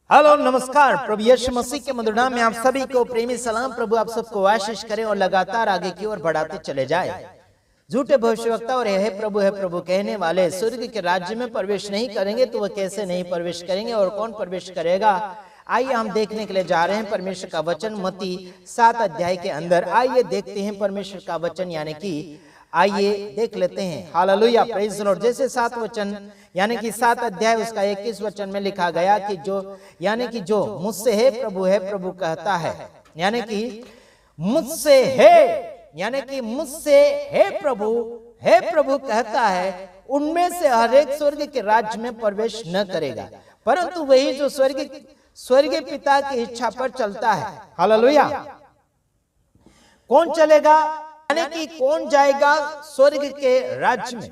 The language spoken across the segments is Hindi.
हेलो नमस्कार, प्रभु यीशु मसीह के मधुर नाम में आप सभी को प्रेमी सलाम। प्रभु आप सबको आशीष करे और लगातार आगे की ओर बढ़ाते चले जाए। झूठे भविष्यवक्ता और है प्रभु कहने वाले स्वर्ग के राज्य में प्रवेश नहीं करेंगे, तो वह कैसे नहीं प्रवेश करेंगे और कौन प्रवेश करेगा? आइए हम देखने के लिए जा रहे हैं परमेश्वर का वचन मत्ती 7 अध्याय के अंदर। आइए देखते हैं परमेश्वर का वचन, यानी कि आइए देख लेते हैं। Hallelujah, praise the Lord. जैसे 7 वचन यानी कि 7 अध्याय उसका 21 वचन में लिखा गया कि जो मुझसे है प्रभु कहता है, यानी कि मुझसे है, यानी कि मुझसे है प्रभु कहता है, उनमें से हर एक स्वर्ग के राज्य में प्रवेश न करेगा, परंतु वही जो स्वर्गीय पिता की इच्छा पर चलता है। हालेलुया। कौन चलेगा, यानी कि कौन जाएगा स्वर्ग के राज्य में?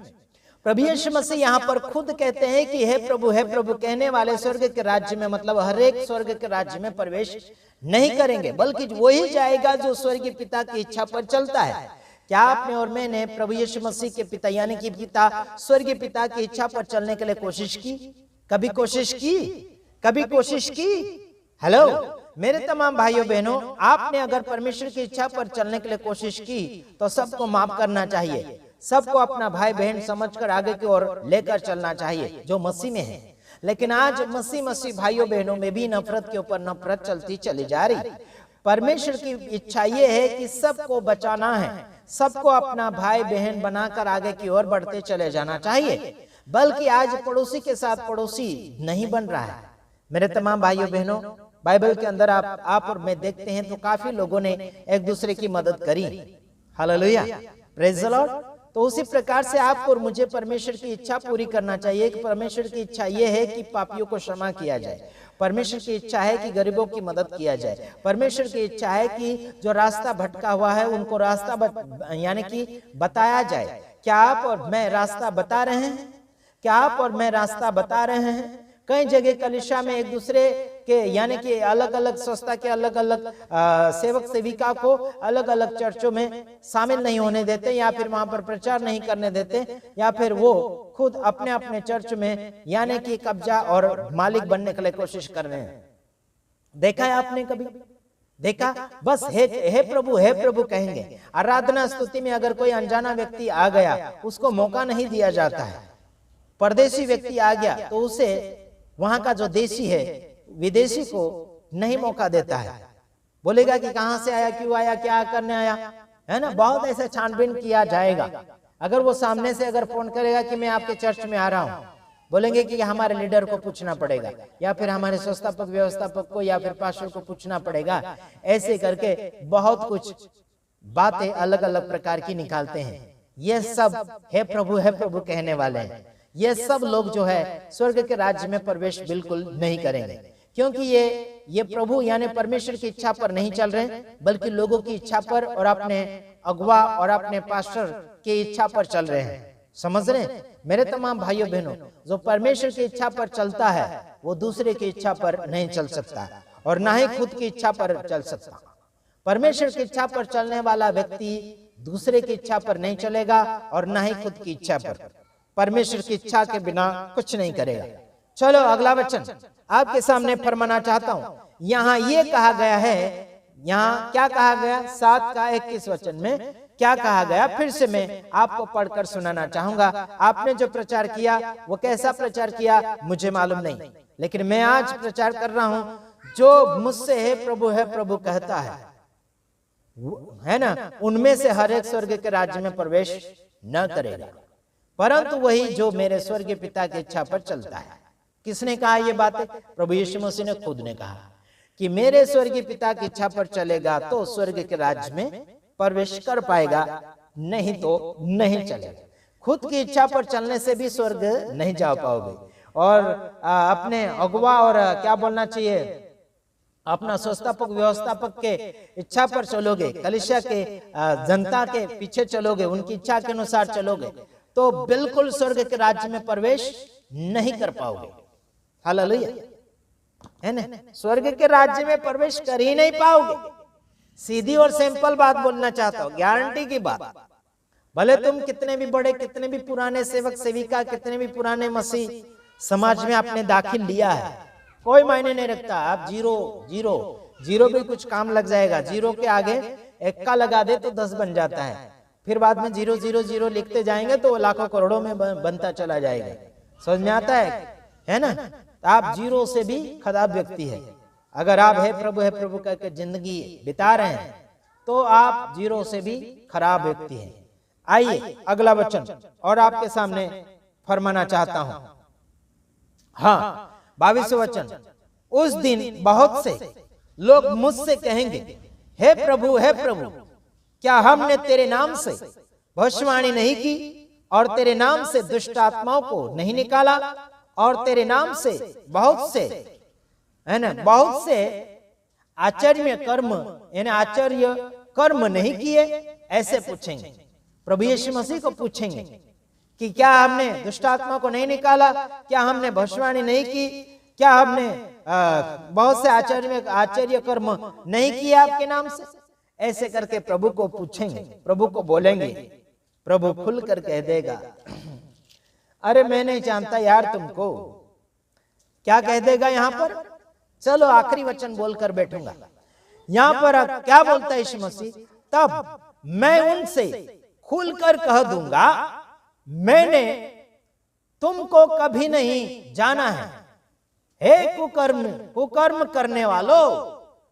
प्रभु यीशु मसीह यहाँ पर खुद कहते हैं कि हे प्रभु कहने वाले स्वर्ग के राज्य में, मतलब हर एक स्वर्ग के राज्य में प्रवेश नहीं करेंगे, बल्कि वही जाएगा जो स्वर्गीय पिता की इच्छा पर चलता है। क्या आपने और मैंने प्रभु यीशु मसीह के पिता यानी कि पिता स्वर्गीय पिता की इच्छा पर चलने के लिए कोशिश की? कभी कोशिश की? हेलो मेरे तमाम भाइयों बहनों, आपने अगर परमेश्वर की इच्छा पर चलने के लिए कोशिश की तो सबको माफ करना चाहिए, सबको अपना भाई बहन समझकर आगे की ओर लेकर चलना चाहिए जो मसीह में है। लेकिन आज मसीह भाइयों बहनों में भी नफरत के ऊपर नफरत चलती चली जा रही। परमेश्वर की इच्छा ये है कि सबको बचाना है, सबको अपना भाई बहन बनाकर आगे की ओर बढ़ते चले जाना चाहिए, बल्कि आज पड़ोसी के साथ पड़ोसी नहीं बन रहा है। मेरे तमाम भाइयों बहनों, बाइबल के अंदर आप और मैं देखते हैं तो काफी लोगों ने एक दूसरे की मदद करी। Hallelujah, praise the Lord. तो उसी प्रकार से आपको और मुझे परमेश्वर की इच्छा पूरी करना चाहिए कि परमेश्वर की इच्छा यह है कि पापियों को क्षमा किया जाए, परमेश्वर की इच्छा है कि गरीबों की मदद किया जाए, परमेश्वर की इच्छा है कि जो रास्ता भटका हुआ है उनको रास्ता यानी कि बताया जाए। क्या आप और मैं रास्ता बता रहे हैं? क्या आप और मैं रास्ता बता रहे हैं? कई जगह कलीसिया में एक दूसरे के यानी कि अलग अलग संस्था के अलग अलग सेवक सेविका को अलग अलग चर्चों में शामिल नहीं होने देते, या फिर वहां पर प्रचार नहीं करने देते, या फिर वो खुद अपने अपने चर्च में यानी कि कब्जा और मालिक बनने के लिए कोशिश कर रहे हैं। देखा है आपने कभी? देखा? बस हे प्रभु कहेंगे। आराधना स्तुति में अगर कोई अनजाना व्यक्ति आ गया उसको मौका नहीं दिया जाता है। परदेशी व्यक्ति आ गया तो उसे वहां का जो देशी है विदेशी को नहीं मौका देता है, बोलेगा कि कहां से आया, क्यों आया, क्या करने आया, है ना। बहुत ऐसे छानबीन किया जाएगा। अगर वो सामने से अगर फोन करेगा कि मैं आपके चर्च में आ रहा हूं, बोलेंगे कि हमारे लीडर को पूछना पड़ेगा, या फिर हमारे संस्थापक व्यवस्थापक को, या फिर पास्टर को पूछना पड़ेगा। ऐसे करके बहुत कुछ बातें अलग अलग प्रकार की निकालते हैं। ये सब हे प्रभु कहने वाले हैं। ये सब लोग जो है स्वर्ग के राज्य में प्रवेश बिल्कुल नहीं करेंगे, क्योंकि ये प्रभु यानी परमेश्वर की इच्छा पर नहीं चल रहे, बल्कि लोगों की इच्छा पर और अपने अगुवा और अपने पास्टर की इच्छा पर चल रहे हैं। समझ रहे हैं मेरे तमाम भाइयों बहनों? जो परमेश्वर की इच्छा पर चलता है वो दूसरे की इच्छा पर नहीं चल सकता और ना ही खुद की इच्छा पर चल सकता। परमेश्वर की इच्छा पर चलने वाला व्यक्ति दूसरे की इच्छा पर नहीं चलेगा और ना ही खुद की इच्छा पर। परमेश्वर की इच्छा के बिना कुछ नहीं करेगा। चलो अगला वचन आपके सामने फरमाना चाहता हूं। यहाँ ये कहा गया है, यहाँ क्या कहा गया? 7 का 21 वचन में क्या कहा गया? फिर से मैं आपको पढ़कर सुनाना चाहूंगा। आपने जो प्रचार किया वो कैसा प्रचार किया मुझे मालूम नहीं, लेकिन मैं आज प्रचार कर रहा हूं, जो मुझसे है प्रभु कहता है ना, उनमें से हर एक स्वर्ग के राज्य में प्रवेश न करेगा, परंतु वही जो मेरे स्वर्गीय पिता की इच्छा पर चलता है। किसने कहा ये बातें? प्रभु यीशु मसीह ने खुद ने कहा कि मेरे स्वर्गीय पिता की इच्छा पर चलेगा तो स्वर्ग के राज्य में प्रवेश कर पाएगा, नहीं तो नहीं चलेगा। खुद की इच्छा पर चलने से भी स्वर्ग नहीं जा पाओगे, और अपने अगुवा और क्या बोलना चाहिए, अपना संस्थापक व्यवस्थापक के इच्छा पर चलोगे, कलीसिया के जनता के पीछे चलोगे, उनकी इच्छा के अनुसार चलोगे, तो बिल्कुल स्वर्ग के राज्य में प्रवेश नहीं कर पाओगे। हालेलुया, है ना। स्वर्ग के राज्य में प्रवेश कर ही नहीं पाओगे। सीधी और सिंपल बात बोलना चाहता हूं, गारंटी की बात। भले तुम कितने भी बड़े, कितने भी पुराने सेवक सेविका, कितने भी पुराने मसीह समाज में आपने दाखिल लिया है, कोई मायने नहीं रखता। आप जीरो जीरो जीरो भी कुछ काम लग जाएगा, जीरो के आगे एक्का लगा दे तो 10 बन जाता है, फिर बाद में 0 0 0 लिखते जाएंगे तो लाखों करोड़ों में बनता चला जाएगा। समझ में आता है ना? तो आप जीरो से भी खराब व्यक्ति है। अगर आप है प्रभु करके जिंदगी बिता रहे हैं तो आप जीरो से भी खराब व्यक्ति हैं। आइए अगला वचन और आपके सामने फरमाना चाहता हूं। हाँ, 22 वचन, उस दिन बहुत से लोग मुझसे कहेंगे, हे प्रभु क्या हमने तेरे नाम से भविष्यवाणी नहीं की और तेरे नाम से दुष्ट आत्माओं को नहीं निकाला और तेरे नाम से बहुत से, है ना, बहुत से आश्चर्य कर्म नहीं किए? ऐसे पूछेंगे, प्रभु यीशु मसीह को पूछेंगे कि क्या हमने दुष्ट आत्मा को नहीं निकाला, क्या हमने भविष्यवाणी नहीं की, क्या हमने बहुत से आश्चर्य कर्म नहीं किए आपके नाम से? ऐसे करके प्रभु को पूछेंगे, प्रभु को बोलेंगे। प्रभु खुल कर कह देगा, अरे मैं नहीं जानता यार तुमको। क्या कह देगा यहाँ पर? चलो आखिरी वचन बोलकर बैठूंगा। यहाँ पर क्या बोलता है यीशु मसीह? तब मैं उनसे खुलकर कह दूंगा, मैंने तुमको कभी नहीं जाना है। हे कुकर्म करने वालों,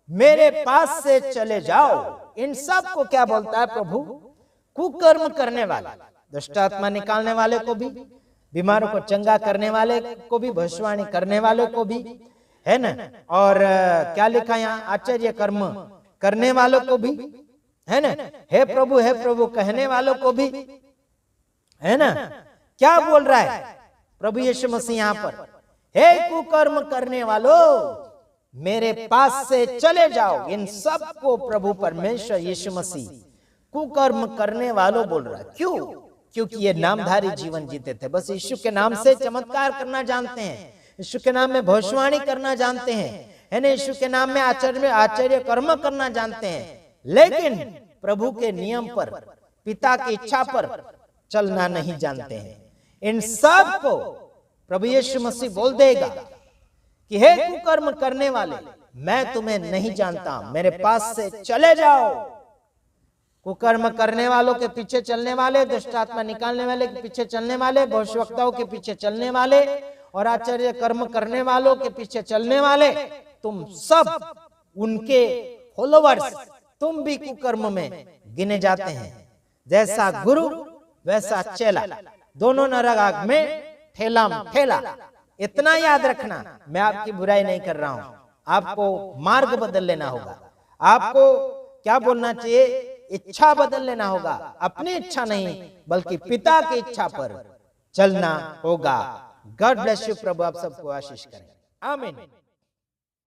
मेरे पास से चले जाओ। इन सब को क्या बोलता है प्रभु? कुकर्म करने वाला, दुष्ट आत्मा निकालने वाले को भी, बीमारों को चंगा करने वाले को भी, भविष्यवाणी करने वाले को भी, है ना, और क्या लिखा यहाँ? आश्चर्य कर्म करने वालों को भी, है ना, हे प्रभु कहने वालों को भी, है ना। क्या बोल रहा है प्रभु यीशु मसीह यहाँ पर? हे कुकर्म करने वालों, मेरे पास से चले जाओ। इन सब को प्रभु परमेश्वर यीशु मसीह कुकर्म करने वालों बोल रहा है। क्यों? क्योंकि ये नामधारी जीवन जीते थे, बस यीशु के नाम से चमत्कार करना जानते हैं, यीशु के नाम में भविष्यवाणी करना जानते हैं, है ना, यीशु के नाम में आश्चर्य कर्म करना जानते हैं, लेकिन प्रभु के नियम पर, पिता की इच्छा पर चलना नहीं जानते हैं। इन सब को प्रभु यीशु मसीह बोल देगा कि हे कुकर्म करने वाले, मैं तुम्हें नहीं जानता, मेरे पास से चले जाओ। कुकर्म करने वालों के पीछे चलने वाले, दुष्ट आत्मा निकालने वाले के पीछे चलने वाले, भविष्यवक्ताओं के पीछे चलने वाले और आश्चर्य कर्म करने वालों के पीछे चलने वाले, तुम सब उनके फॉलोवर्स, तुम भी कुकर्म में गिने जाते हैं। जैसा गुरु वैसा चेला, दोनों नरक में ठेला। इतना याद रखना, मैं आपकी बुराई नहीं कर रहा हूं, आपको मार्ग बदल लेना होगा। आपको क्या बोलना चाहिए? इच्छा बदल लेना होगा, अपनी इच्छा नहीं बल्कि पिता की इच्छा पर चलना होगा। God bless you. प्रभु आप सबको आशीष करें। आमीन।